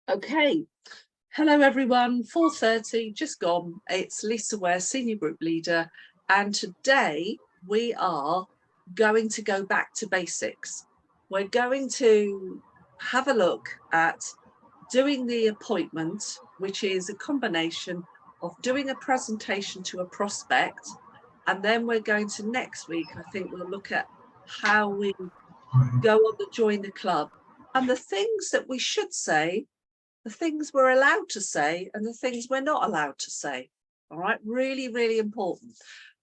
Okay, hello everyone, 4:30, just gone. It's Lisa Ware, Senior Group Leader, and today we are going to go back to basics. We're going to have a look at doing the appointment, which is a combination of doing a presentation to a prospect, and then we're going to next week, I think we'll look at how we go on to join the club and the things that we should say, the things we're allowed to say and the things we're not allowed to say. All right, really, really important,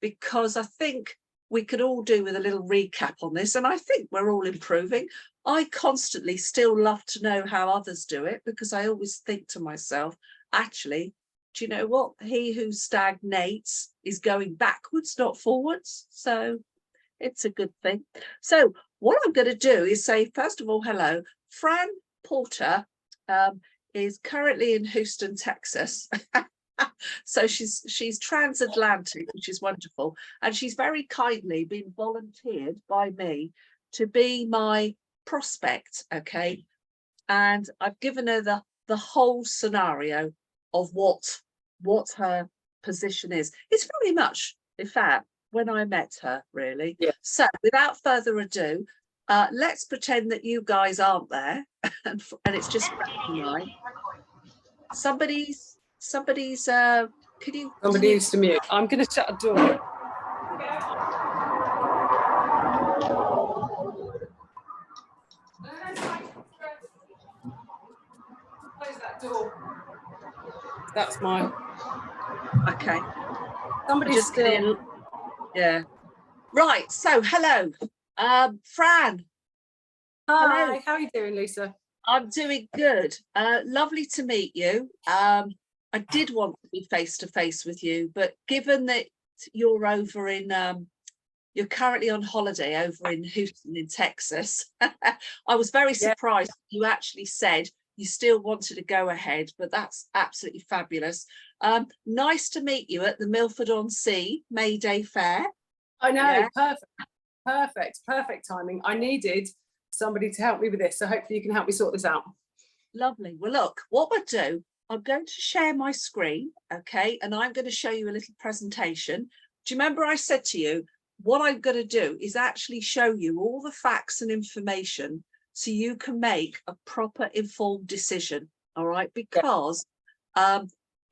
because I think we could all do with a little recap on this, and I think we're all improving. I constantly still love to know how others do it, because I always think to myself, actually, do you know what? He who stagnates is going backwards, not forwards. So it's a good thing. So what I'm going to do is say, first of all, hello. Fran Porter is currently in Houston, Texas. So she's transatlantic, which is wonderful. And she's very kindly been volunteered by me to be my prospect, okay? And I've given her the whole scenario of what her position is. It's very much, in fact, when I met her, really. Yeah. So without further ado, let's pretend that you guys aren't there and it's just tonight. Somebody's could you somebody needs to mute. I'm going to shut a door. Close that door. That's mine. Okay. Somebody's still. Yeah. Right. So hello, Fran. Hi. Hello. How are you doing, Lisa? I'm doing good. Lovely to meet you. I did want to be face to face with you, but given that you're over in, you're currently on holiday over in Houston in Texas, I was very surprised you actually said you still wanted to go ahead, but that's absolutely fabulous. Nice to meet you at the Milford-on-Sea May Day Fair. I know, perfect timing. I needed somebody to help me with this, so hopefully you can help me sort this out. Lovely. Well, look, what we'll do, I'm going to share my screen, okay, and I'm going to show you a little presentation. Do you remember I said to you, what I'm going to do is actually show you all the facts and information so you can make a proper informed decision, all right? Because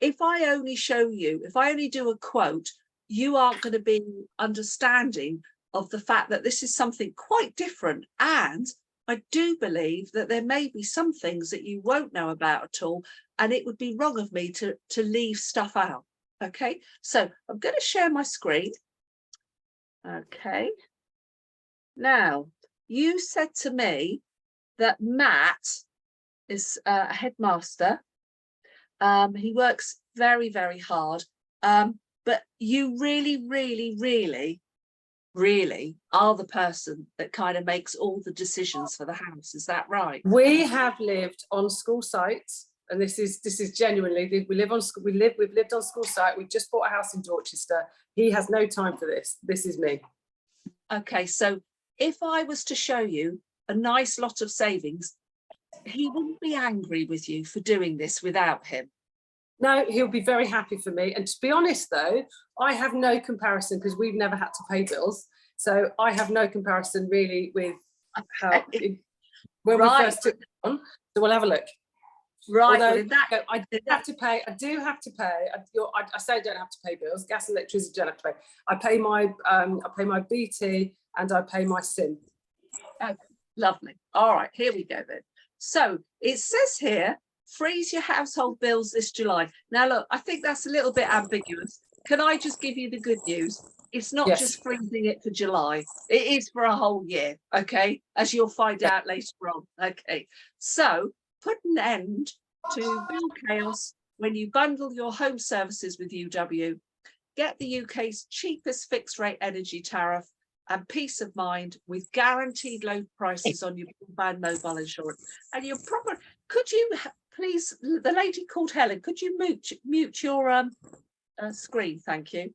if I only show you, if I only do a quote, you aren't going to be understanding of the fact that this is something quite different. And I do believe that there may be some things that you won't know about at all, and it would be wrong of me to leave stuff out. Okay, so I'm going to share my screen. Okay. Now, you said to me that Matt is a headmaster. He works very, very hard. But you really are the person that kind of makes all the decisions for the house. Is that right? We have lived on school sites, and this is genuinely, we've lived on school site. We've just bought a house in Dorchester. He has no time for this. This is me. Okay, so if I was to show you a nice lot of savings, he wouldn't be angry with you for doing this without him. No, he'll be very happy for me. And to be honest, though, I have no comparison because we've never had to pay bills. So I have no comparison really with how when we first took it on. So we'll have a look. Right. Although, I do have to pay. I say I don't have to pay bills. Gas and electricity don't have to pay. I pay my BT and I pay my SIM. Oh, lovely. All right, here we go then. So it says here, freeze your household bills this July. Now, look, I think that's a little bit ambiguous. Can I just give you the good news? It's not just freezing it for July. It is for a whole year, okay? As you'll find out later on, okay? So put an end to bill chaos when you bundle your home services with UW. Get the UK's cheapest fixed rate energy tariff and peace of mind with guaranteed low prices on your broadband mobile insurance. And you're proper, could you please, the lady called Helen, could you mute your screen? Thank you.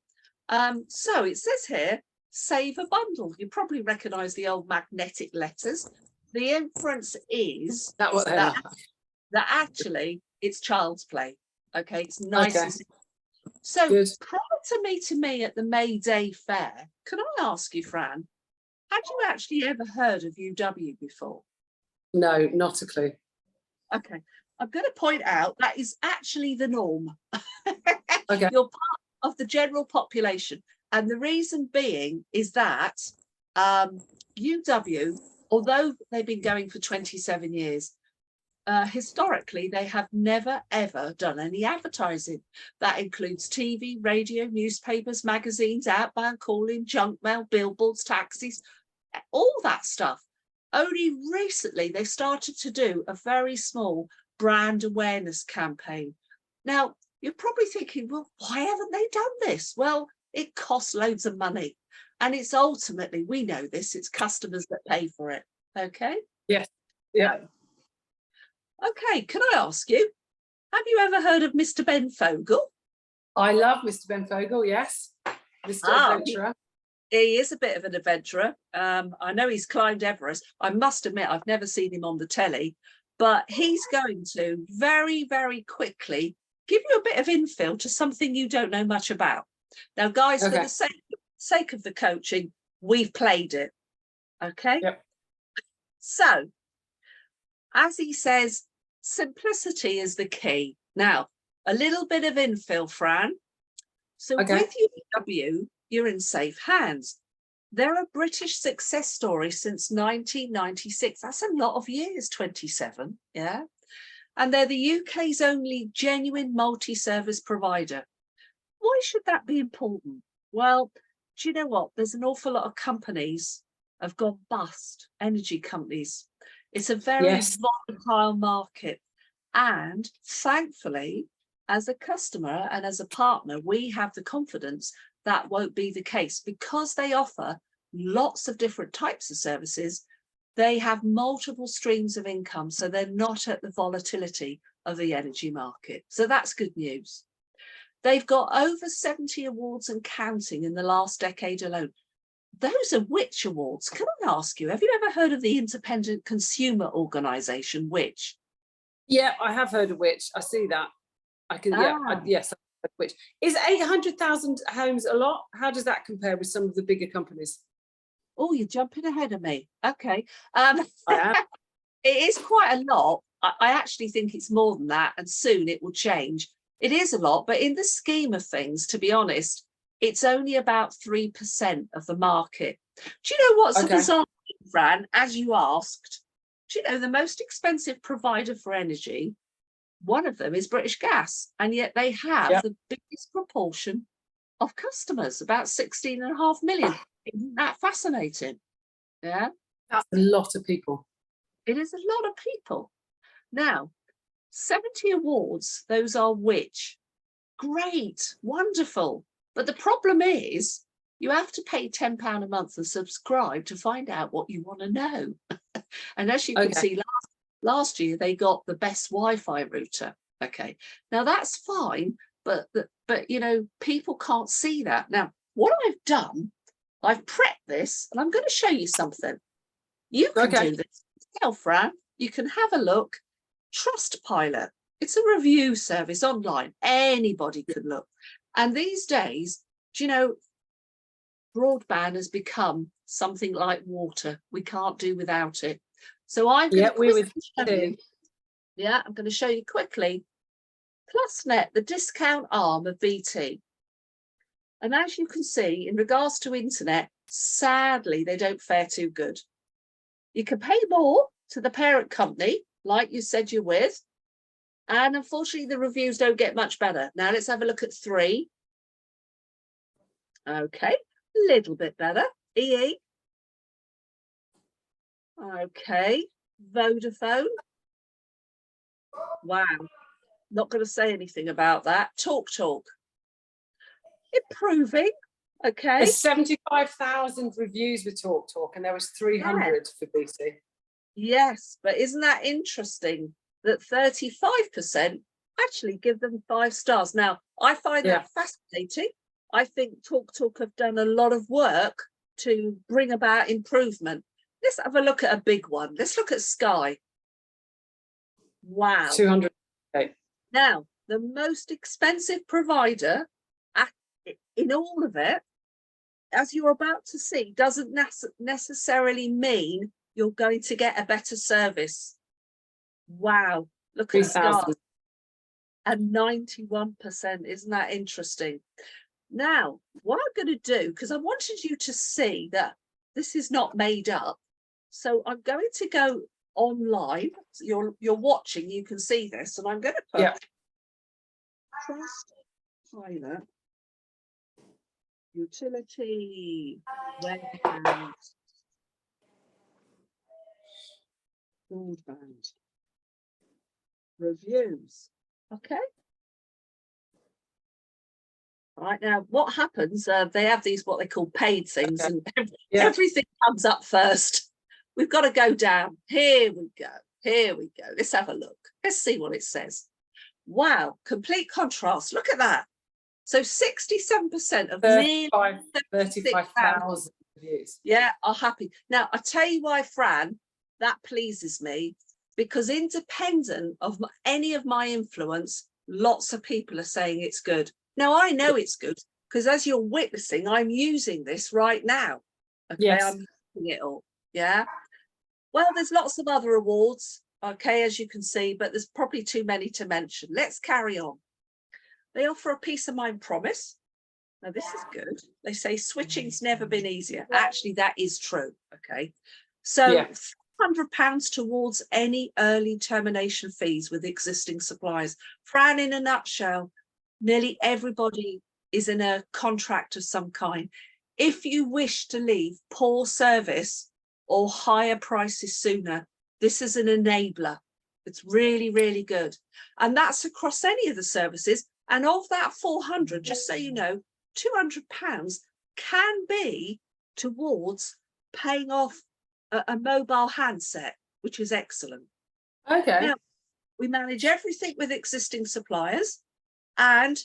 So it says here, save a bundle. You probably recognise the old magnetic letters. The inference is that that actually it's child's play. Okay, it's nice and simple. So Good. prior to meeting me at the May Day fair, can I ask you, Fran, had you actually ever heard of UW before? No, not a clue. Okay, I'm going to point out that is actually the norm. Okay. You're part of the general population. And the reason being is that UW, although they've been going for 27 years, historically, they have never, ever done any advertising. That includes TV, radio, newspapers, magazines, outbound calling, junk mail, billboards, taxis, all that stuff. Only recently, they started to do a very small brand awareness campaign. Now, you're probably thinking, well, why haven't they done this? Well, it costs loads of money. And it's ultimately, we know this, it's customers that pay for it. Okay? Yes. Yeah. Okay, can I ask you, have you ever heard of Mr. Ben Fogle? I love Mr. Ben Fogle, yes. Mr. Adventurer. He is a bit of an adventurer. I know he's climbed Everest. I must admit, I've never seen him on the telly, but he's going to very, very quickly give you a bit of infill to something you don't know much about. Now, guys, for the sake of the coaching, we've played it. Okay? Yep. So, as he says, simplicity is the key. Now, a little bit of infill, Fran. So with UW, you're in safe hands. They're a British success story since 1996. That's a lot of years, 27, yeah? And they're the UK's only genuine multi-service provider. Why should that be important? Well, do you know what? There's an awful lot of companies have gone bust, energy companies. It's a very volatile market. And thankfully, as a customer and as a partner, we have the confidence that won't be the case because they offer lots of different types of services. They have multiple streams of income, so they're not at the volatility of the energy market. So that's good news. They've got over 70 awards and counting in the last decade alone. Those are which awards? Can I ask you, have you ever heard of the Independent Consumer Organisation, which? Yeah, I have heard of which. I see that. I can, yes, which is 800,000 homes a lot. How does that compare with some of the bigger companies? Oh, you're jumping ahead of me. Okay. I am. It is quite a lot. I actually think it's more than that, and soon it will change. It is a lot, but in the scheme of things, to be honest, it's only about 3% of the market. Do you know what's a bizarre thing, Fran, as you asked? Do you know the most expensive provider for energy? One of them is British Gas, and yet they have the biggest proportion of customers, about 16.5 million. Isn't that fascinating? Yeah. That's a lot of people. It is a lot of people. Now, 70 awards, those are which? Great, wonderful. But the problem is you have to pay £10 a month and subscribe to find out what you want to know. And as you can see, last year they got the best Wi-Fi router. Okay, now that's fine, but you know, people can't see that. Now, what I've done, I've prepped this, and I'm going to show you something. You can do this yourself, Fran. You can have a look. Trustpilot. It's a review service online. Anybody can look. And these days, do you know, broadband has become something like water. We can't do without it. So I'm going to I'm going to show you quickly. PlusNet, the discount arm of BT. And as you can see, in regards to internet, sadly, they don't fare too good. You can pay more to the parent company, like you said you're with, and unfortunately, the reviews don't get much better. Now let's have a look at 3. Okay, a little bit better. EE. Okay, Vodafone. Wow, not going to say anything about that. TalkTalk. Improving. Okay. There's 75,000 reviews with TalkTalk, and there was 300 for BT. Yes, but isn't that interesting that 35% actually give them 5 stars? Now, I find that fascinating. I think TalkTalk have done a lot of work to bring about improvement. Let's have a look at a big one. Let's look at Sky. Wow. 200. Okay. Now, the most expensive provider in all of it, as you're about to see, doesn't necessarily mean you're going to get a better service. Wow, look at the stars. And 91%, isn't that interesting? Now, what I'm going to do, because I wanted you to see that this is not made up, so I'm going to go online. So you're watching, you can see this, and I'm going to put Trust Pilot Utility Warehouse Broadband Reviews. Okay. Right, now what happens, they have these what they call paid things, and everything comes up first. We've got to go down. Here we go. Here we go. Let's have a look. Let's see what it says. Wow, complete contrast. Look at that. So 67% of nearly 35,000 reviews. Yeah, are happy. Now, I tell you why, Fran, that pleases me, because independent of any of my influence, lots of people are saying it's good. Now, I know it's good because as you're witnessing, I'm using this right now. Okay, yes. I'm using it all. Yeah. Well, there's lots of other awards, okay, as you can see, but there's probably too many to mention. Let's carry on. They offer a peace of mind promise. Now, this is good. They say switching's never been easier. Actually, that is true. Okay. So £100 towards any early termination fees with existing suppliers. Fran, in a nutshell, nearly everybody is in a contract of some kind. If you wish to leave poor service or higher prices sooner, this is an enabler. It's really, really good. And that's across any of the services. And of that 400, just so you know, £200 can be towards paying off a mobile handset, which is excellent. Okay. Now, we manage everything with existing suppliers. And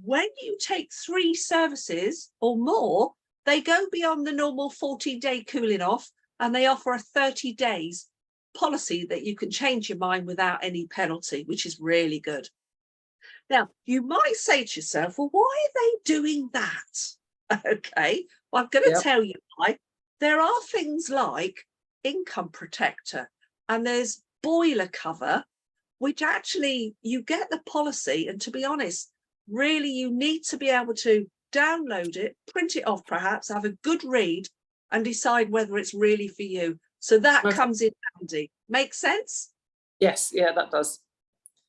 when you take 3 services or more, they go beyond the normal 14-day cooling off, and they offer a 30 days policy that you can change your mind without any penalty, which is really good. Now, you might say to yourself, well, why are they doing that? Okay, well, I'm going to tell you why. There are things like income protector, and there's boiler cover, which actually you get the policy. And to be honest, really, you need to be able to download it, print it off, perhaps have a good read and decide whether it's really for you. So that comes in handy. Make sense? Yes, yeah, that does.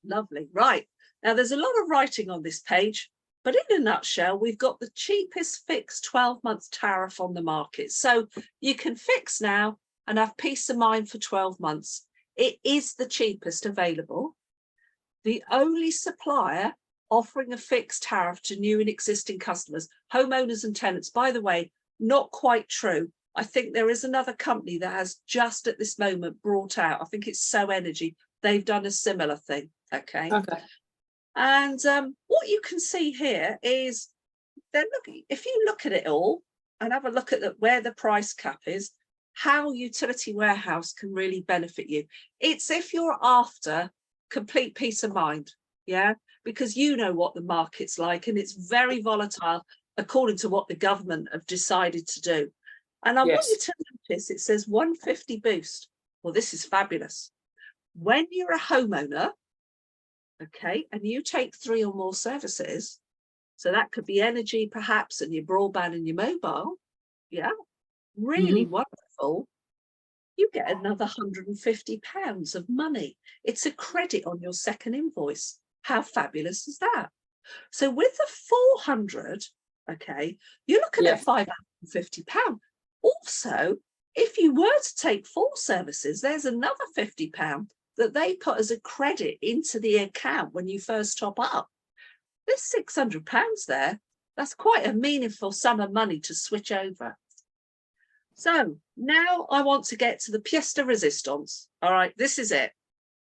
Lovely. Right. Now, there's a lot of writing on this page, but in a nutshell, we've got the cheapest fixed 12-month tariff on the market. So you can fix now and have peace of mind for 12 months. It is the cheapest available. The only supplier offering a fixed tariff to new and existing customers, homeowners and tenants. By the way, not quite true. I think there is another company that has just at this moment brought out, I think it's So Energy. They've done a similar thing. Okay. And what you can see here is they're looking, if you look at it all and have a look at where the price cap is, how Utility Warehouse can really benefit you. It's if you're after complete peace of mind, yeah, because you know what the market's like and it's very volatile according to what the government have decided to do. And I want you to notice it says 150 boost. Well, this is fabulous. When you're a homeowner, okay, and you take 3 or more services, so that could be energy perhaps and your broadband and your mobile, yeah, really wonderful. You get another £150 of money. It's a credit on your second invoice. How fabulous is that? So with the 400, okay, you're looking at £550. Also, if you were to take 4 services, there's another £50 that they put as a credit into the account when you first top up. There's £600 there. That's quite a meaningful sum of money to switch over. So now I want to get to the pièce de résistance. All right, this is it.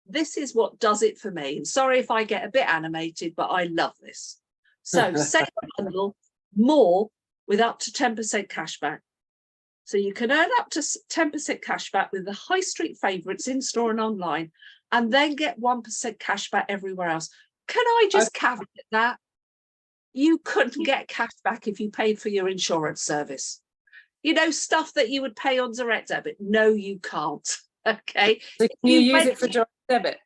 This is what does it for me. And sorry if I get a bit animated, but I love this. So save a bundle more with up to 10% cashback. So you can earn up to 10% cash back with the high street favourites in store and online, and then get 1% cash back everywhere else. Can I just caveat that? You couldn't get cash back if you paid for your insurance service. You know, stuff that you would pay on direct debit. No, you can't. Okay. So can you use it for direct debit?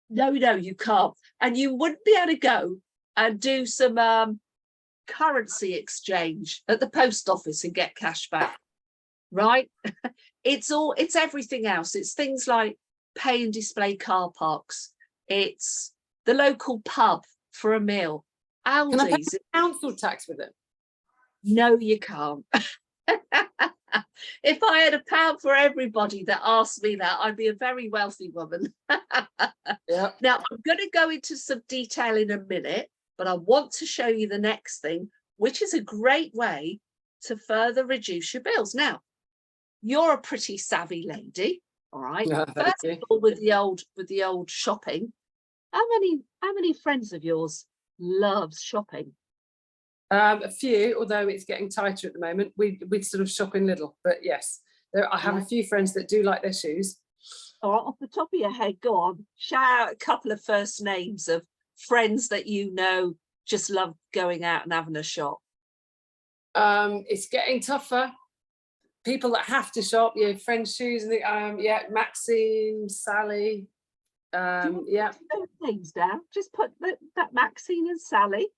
No, you can't. And you wouldn't be able to go and do some currency exchange at the post office and get cash back, right? It's everything else. It's things like pay and display car parks. It's the local pub for a meal. Aldi's. Can I pay council tax with it? No, you can't. If I had £1 for everybody that asked me that, I'd be a very wealthy woman. Yeah. Now, I'm going to go into some detail in a minute, but I want to show you the next thing, which is a great way to further reduce your bills. Now, you're a pretty savvy lady, all right? Yeah, First of all, with the old shopping, how many friends of yours loves shopping? A few, although it's getting tighter at the moment. We sort of shop in Lidl, but yes, I have a few friends that do like their shoes. All right, off the top of your head, go on, shout out a couple of first names of friends that you know just love going out and having a shop. It's getting tougher. People that have to shop, friends' shoes, and Maxine, Sally. Yeah. Those names down. Just put that Maxine and Sally.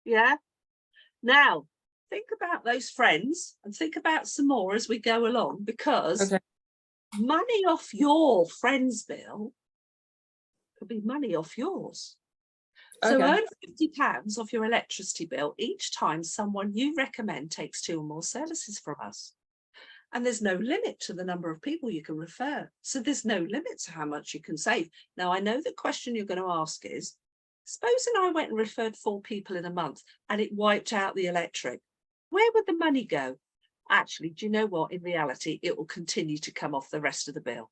Yeah. Now, think about those friends and think about some more as we go along, because money off your friend's bill could be money off yours. So earn £50 off your electricity bill each time someone you recommend takes 2 or more services from us. And there's no limit to the number of people you can refer. So there's no limit to how much you can save. Now, I know the question you're going to ask is, supposing I went and referred 4 people in a month and it wiped out the electric, where would the money go? Actually, do you know what? In reality, it will continue to come off the rest of the bill.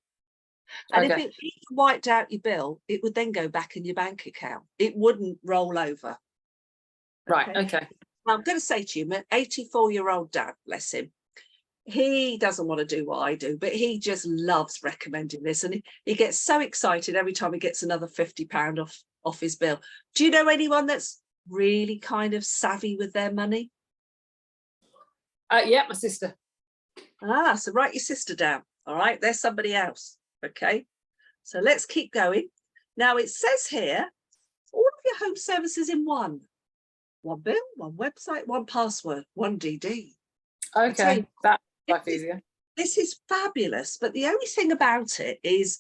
And if it wiped out your bill, it would then go back in your bank account. It wouldn't roll over. Right, okay. Now, I'm going to say to you, my 84-year-old dad, bless him, he doesn't want to do what I do, but he just loves recommending this. And he gets so excited every time he gets another £50 off his bill. Do you know anyone that's really kind of savvy with their money? Yeah, my sister. So write your sister down. All right, there's somebody else. Okay, so let's keep going. Now it says here, all of your home services in one bill, one website, one password, one DD. Okay, that's quite easier. This is fabulous, but the only thing about it is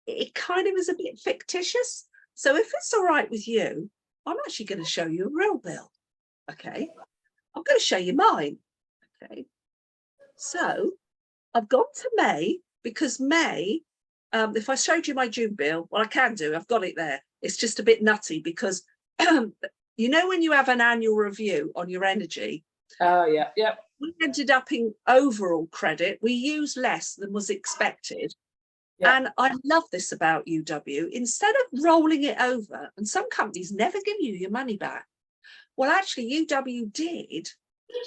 it kind of is a bit fictitious. So if it's all right with you, I'm actually going to show you a real bill. Okay, I'm going to show you mine. Okay, so I've gone to May, because May, if I showed you my June bill, well, I can do, I've got it there. It's just a bit nutty because, you know, when you have an annual review on your energy. Oh, yeah, yeah. We ended up in overall credit. We used less than was expected. Yeah. And I love this about UW. Instead of rolling it over, and some companies never give you your money back. Well, actually, UW did.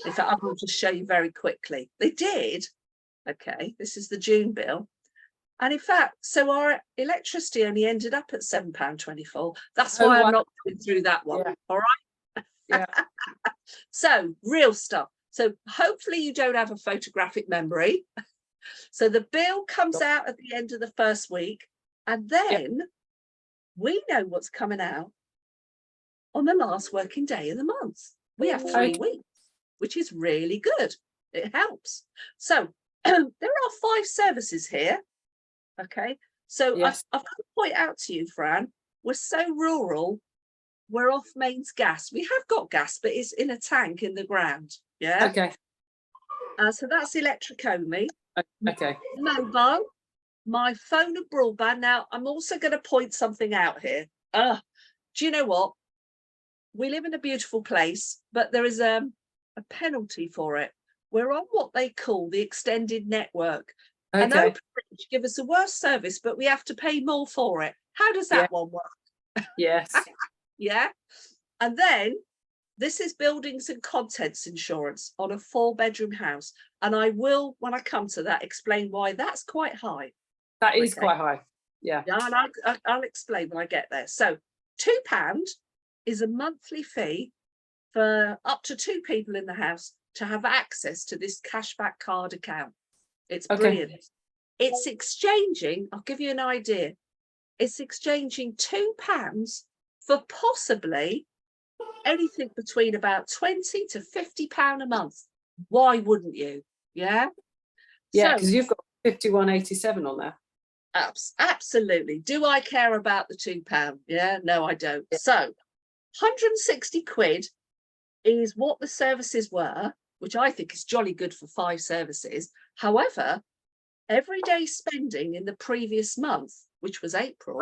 In fact, I will just show you very quickly. They did. Okay, this is the June bill. And in fact, so our electricity only ended up at £7.24. That's why I'm not going through that one. Yeah. All right. Yeah. So real stuff. So hopefully you don't have a photographic memory. So the bill comes out at the end of the first week, and then we know what's coming out on the last working day of the month. We have 3 weeks, which is really good. It helps. So there are 5 services here. Okay, so I've got to point out to you, Fran, we're so rural, we're off mains gas. We have got gas, but it's in a tank in the ground. Yeah. Okay. So that's electric only. Okay. Mobile, my phone and broadband. Now, I'm also going to point something out here. Do you know what? We live in a beautiful place, but there is a penalty for it. We're on what they call the extended network. Okay. And Openreach give us a worse service, but we have to pay more for it. How does that one work? Yes. Yeah. And then this is buildings and contents insurance on a 4-bedroom house. And I will, when I come to that, explain why that's quite high. That is quite high. Yeah. Yeah, and I'll explain when I get there. So £2 is a monthly fee for up to 2 people in the house to have access to this cashback card account. It's brilliant. It's exchanging, I'll give you an idea. It's exchanging £2 for possibly anything between about £20 to £50 a month. Why wouldn't you? Yeah. Yeah, because you've got 51.87 on there. Absolutely. Do I care about the £2? Yeah, no, I don't. So 160 quid is what the services were, which I think is jolly good for 5 services. However, everyday spending in the previous month, which was April,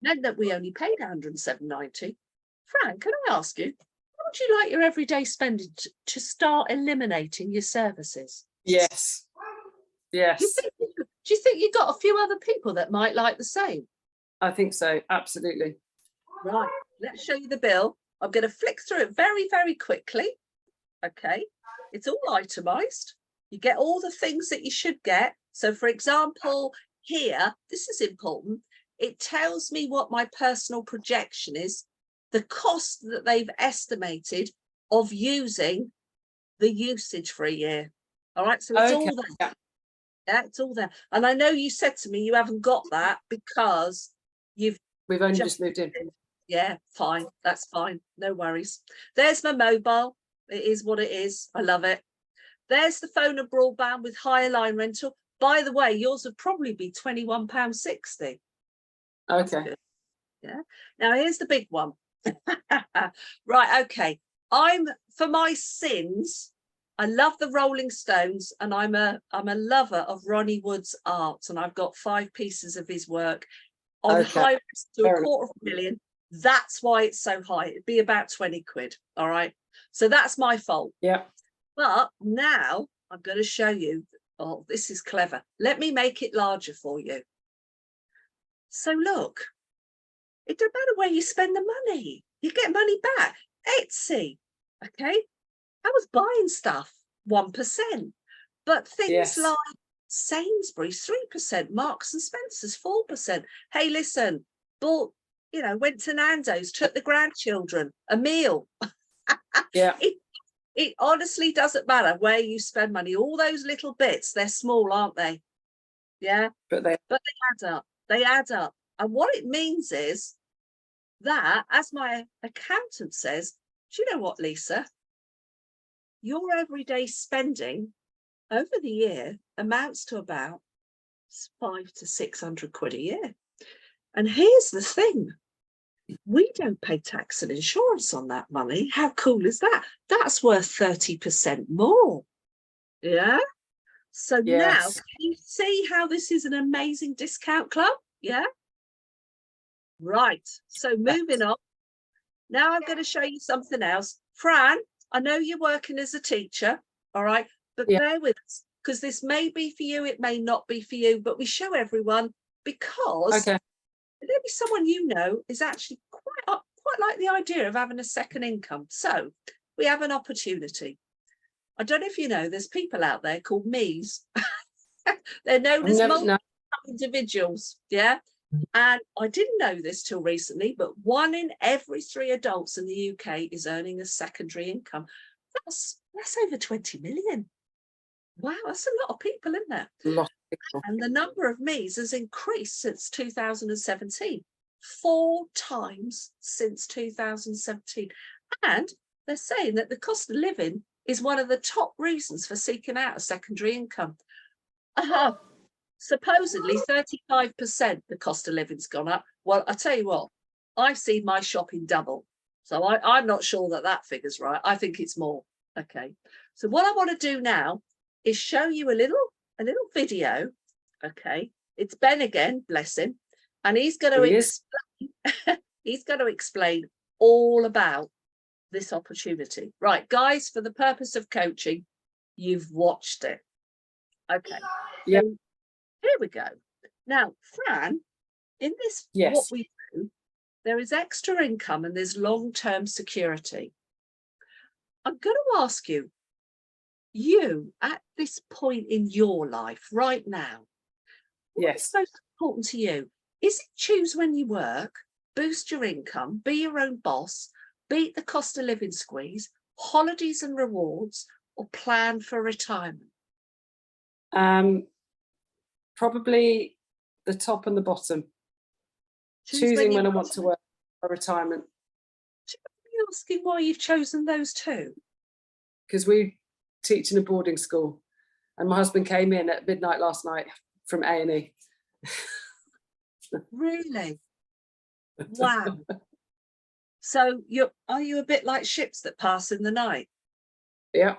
meant that we only paid 107.90. Fran, can I ask you, how would you like your everyday spending to start eliminating your services? Yes. Yes. Do you think you've got a few other people that might like the same? I think so. Absolutely. Right. Let's show you the bill. I'm going to flick through it very, very quickly. Okay. It's all itemized. You get all the things that you should get. So, for example, here, this is important. It tells me what my personal projection is, the cost that they've estimated of using the usage for a year. All right. So it's all there. Yeah, it's all there. And I know you said to me you haven't got that because we've only just moved in. Yeah, fine. That's fine. No worries. There's my mobile. It is what it is. I love it. There's the phone and broadband with higher line rental. By the way, yours would probably be £21.60. Okay. Yeah. Now here's the big one. Right. Okay. For my sins, I love the Rolling Stones, and I'm a lover of Ronnie Wood's art, and I've got 5 pieces of his work on high risk to a $250,000. That's why it's so high. It'd be about 20 quid. All right. So that's my fault. Yeah. But now I'm going to show you. Oh, this is clever. Let me make it larger for you. So look, it doesn't matter where you spend the money. You get money back. Etsy. Okay. I was buying stuff 1%, but things like Sainsbury's 3%, Marks and Spencer's 4%. Hey, listen, went to Nando's, took the grandchildren a meal. Yeah. It honestly doesn't matter where you spend money. All those little bits, they're small, aren't they? Yeah. But they add up. They add up. And what it means is that, as my accountant says, do you know what, Lisa? Your everyday spending over the year amounts to about 500 to 600 quid a year. And here's the thing. We don't pay tax and insurance on that money. How cool is that? That's worth 30% more. Yeah. So now, can you see how this is an amazing discount club? Yeah. Right. So moving on. Now I'm going to show you something else. Fran, I know you're working as a teacher, all right, but bear with us, because this may be for you, it may not be for you, but we show everyone because maybe someone you know is actually quite like the idea of having a second income. So we have an opportunity. I don't know if you know, there's people out there called me's. They're known as multi individuals, yeah? And I didn't know this till recently, but 1 in every 3 adults in the UK is earning a secondary income. That's over 20 million. Wow, that's a lot of people, isn't there? A lot of people. And the number of me's has increased since 2017, 4 times since 2017. And they're saying that the cost of living is one of the top reasons for seeking out a secondary income. Supposedly 35% the cost of living's gone up. Well, I tell you what, I've seen my shopping double. So I'm not sure that figure's right. I think it's more. Okay. So what I want to do now is show you a little video. Okay. It's Ben again, bless him. And he's going to explain all about this opportunity. Right, guys, for the purpose of coaching, you've watched it. Okay. Yeah. So here we go. Now, Fran, in this, what we do, there is extra income and there's long-term security. I'm going to ask you, at this point in your life right now, what's Yes. most important to you? Is it choose when you work, boost your income, be your own boss, beat the cost of living squeeze, holidays and rewards, or plan for retirement? Probably the top and the bottom. Choose Choosing when I want retire. to work for retirement. Do you mind me asking why you've chosen those two? Because we teach in a boarding school, and my husband came in at midnight last night from A&E. Really? Wow. So are you a bit like ships that pass in the night? Yeah.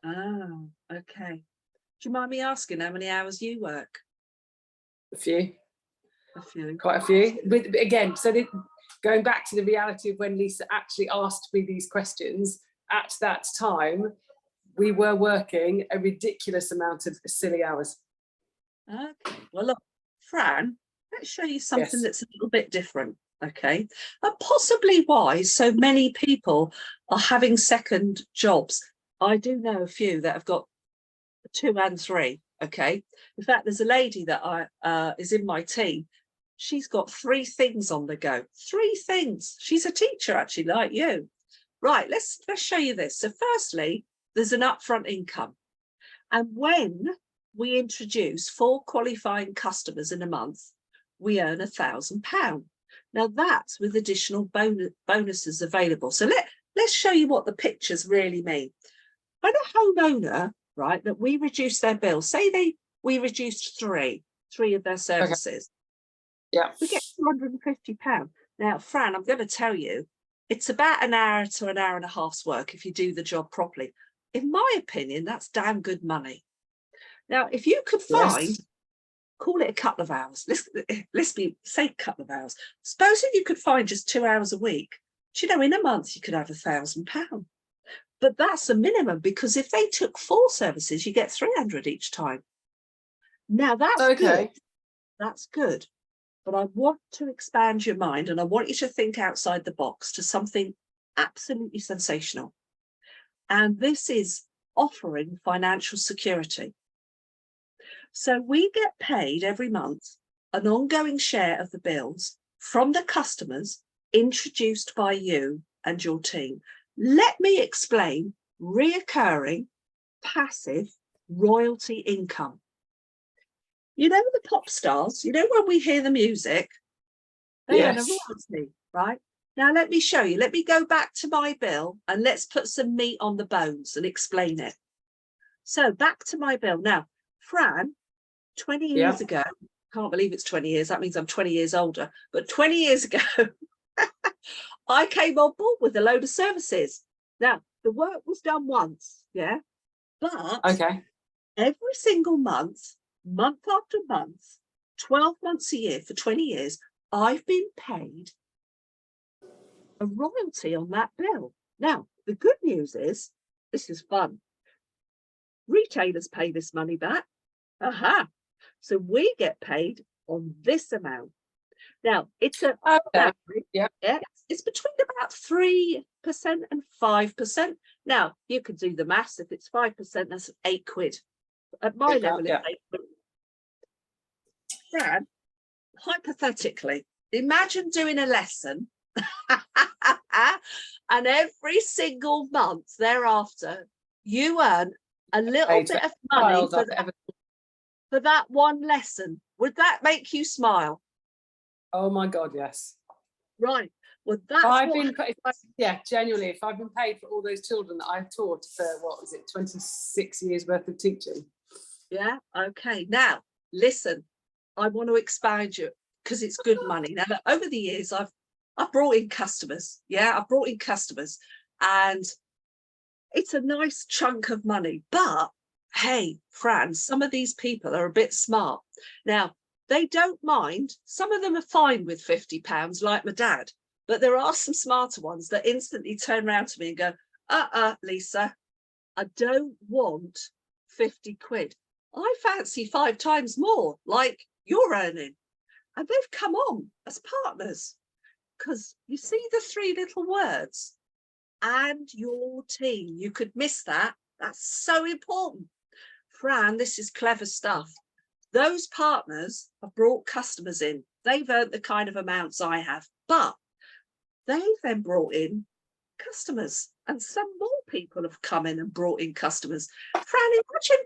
Oh, okay. Do you mind me asking how many hours you work? A few. A few. Quite a few. But again, going back to the reality of when Lisa actually asked me these questions, at that time, we were working a ridiculous amount of silly hours. Okay. Well, look, Fran, let's show you something Yes. that's a little bit different. Okay. And possibly why so many people are having second jobs. I do know a few that have got 2 and 3. Okay. In fact, there's a lady that is in my team. She's got 3 things on the go. 3 things. She's a teacher, actually, like you. Right. Let's show you this. So, firstly, there's an upfront income, and when we introduce 4 qualifying customers in a month, we earn £1,000. Now that's with additional bonuses available. So let's show you what the pictures really mean. When a homeowner, right, that we reduce their bill, say we reduced three of their services, Yeah. we get £250. Now, Fran, I'm going to tell you, it's about an hour to an hour and a half's work if you do the job properly. In my opinion, that's damn good money. Now, if you could find, call it a couple of hours, say a couple of hours. Supposing you could find just 2 hours a week, do you know, in a month you could have £1,000. But that's the minimum, because if they took 4 services, you get 300 each time. Now that's good. That's good. But I want to expand your mind, and I want you to think outside the box to something absolutely sensational. And this is offering financial security. So we get paid every month an ongoing share of the bills from the customers introduced by you and your team. Let me explain reoccurring, passive royalty income. You know the pop stars, you know when we hear the music, they earn a royalty, right? Now let me show you. Let me go back to my bill and let's put some meat on the bones and explain it. So back to my bill. Now, Fran, 20 years ago, can't believe it's 20 years, that means I'm 20 years older, but 20 years ago, I came on board with a load of services. Now, the work was done once, yeah, but every single month, month after month, 12 months a year for 20 years, I've been paid a royalty on that bill. Now, the good news is, this is fun. Retailers pay this money back. Aha. So we get paid on this amount. Now, it's a it's between about 3% and 5%. Now, you could do the maths. If it's 5%, that's £8. At my level, it's £8. Fran, hypothetically, imagine doing a lesson and every single month thereafter, you earn a little bit of money for that one lesson. Would that make you smile? Oh my God, yes. Right. Well, that's genuinely, if I've been paid for all those children that I've taught for, 26 years worth of teaching. Yeah. Okay. Now, listen, I want to expand you because it's good money. Now, over the years, I've brought in customers. Yeah, I've brought in customers, and it's a nice chunk of money. But hey, Fran, some of these people are a bit smart. Now, they don't mind. Some of them are fine with £50, like my dad. But there are some smarter ones that instantly turn around to me and go, Lisa, I don't want 50 quid. I fancy 5 times more, like you're earning. And they've come on as partners. Because you see the 3 little words, and your team. You could miss that. That's so important. Fran, this is clever stuff. Those partners have brought customers in. They've earned the kind of amounts I have, but they've then brought in customers, and some more people have come in and brought in customers. Fran, imagine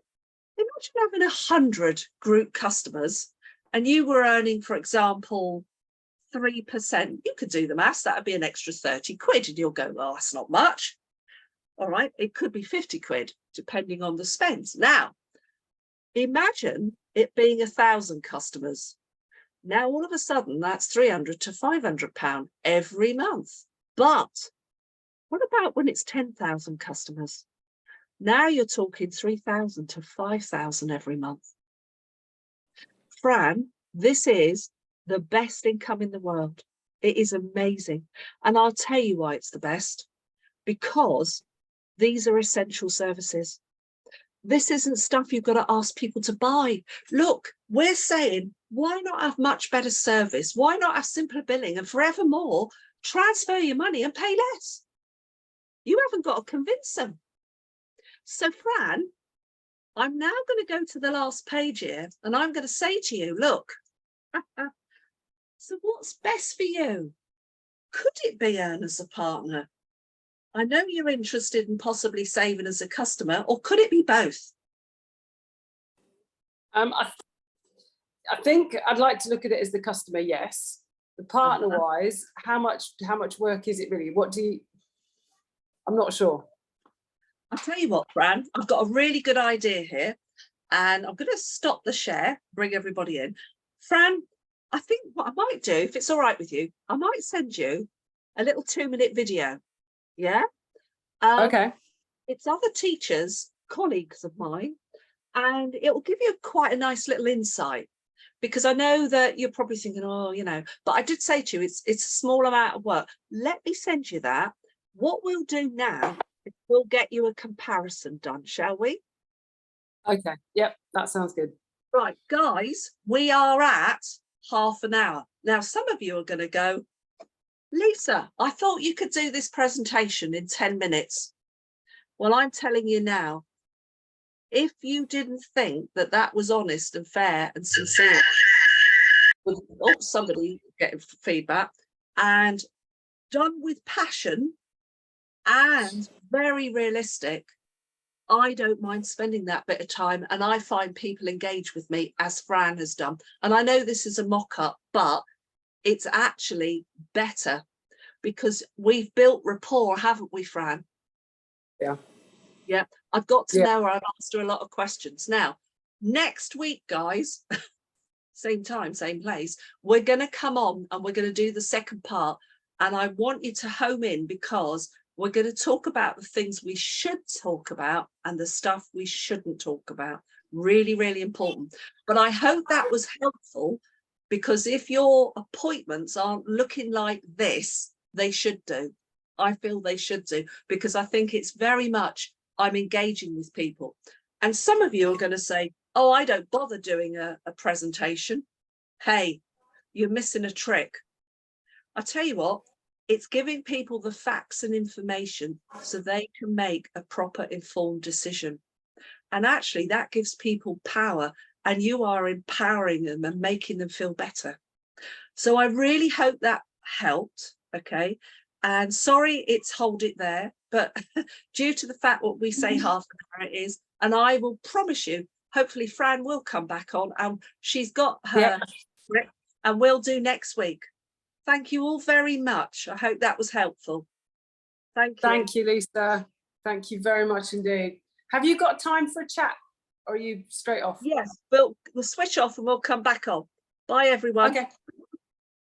having 100 group customers and you were earning, for example, 3%. You could do the maths, that would be an extra 30 quid, and you'll go, well, that's not much. All right, it could be 50 quid, depending on the spends. Now, imagine it being 1,000 customers. Now, all of a sudden, that's 300 to 500 pound every month. But what about when it's 10,000 customers? Now you're talking 3,000 to 5,000 every month. Fran, this is the best income in the world. It is amazing. And I'll tell you why it's the best. Because these are essential services. This isn't stuff you've got to ask people to buy. Look, we're saying, why not have much better service? Why not have simpler billing? And forevermore, transfer your money and pay less. You haven't got to convince them. So, Fran, I'm now going to go to the last page here, and I'm going to say to you, look, so what's best for you? Could it be earn as a partner? I know you're interested in possibly saving as a customer, or could it be both? I think I'd like to look at it as the customer, yes. The partner wise, how much work is it really? What do you, I'm not sure. I'll tell you what, Fran, I've got a really good idea here, and I'm going to stop the share, bring everybody in. Fran, I think what I might do, if it's all right with you, I might send you a little 2-minute video. Yeah. Okay. It's other teachers, colleagues of mine, and it will give you quite a nice little insight, because I know that you're probably thinking, oh, you know, but I did say to you, it's a small amount of work. Let me send you that. What we'll do now is we'll get you a comparison done, shall we? Okay. Yep. That sounds good. Right, guys, we are at half an hour. Now, some of you are going to go, Lisa, I thought you could do this presentation in 10 minutes. Well, I'm telling you now, if you didn't think that that was honest and fair and sincere, oh, somebody getting feedback, and done with passion and very realistic, I don't mind spending that bit of time, and I find people engage with me as Fran has done. And I know this is a mock-up, but it's actually better because we've built rapport, haven't we, Fran? Yeah. Yeah, I've got to know her. I've asked her a lot of questions. Now, next week, guys, same time, same place, we're going to come on and we're going to do the second part. And I want you to home in, because we're going to talk about the things we should talk about and the stuff we shouldn't talk about. Really, really important. But I hope that was helpful, because if your appointments aren't looking like this, they should do. I feel they should do, because I think it's very much I'm engaging with people. And some of you are going to say, oh, I don't bother doing a presentation. Hey, you're missing a trick. I tell you what, it's giving people the facts and information so they can make a proper informed decision. And actually that gives people power, and you are empowering them and making them feel better. So I really hope that helped. Okay. And sorry, it's hold it there, but due to the fact what we say half an hour it is, and I will promise you, hopefully Fran will come back on, and she's got her, and we'll do next week. Thank you all very much. I hope that was helpful. Thank you. Thank you, Lisa. Thank you very much indeed. Have you got time for a chat, or are you straight off? Yes, we'll switch off and we'll come back on. Bye, everyone. Okay.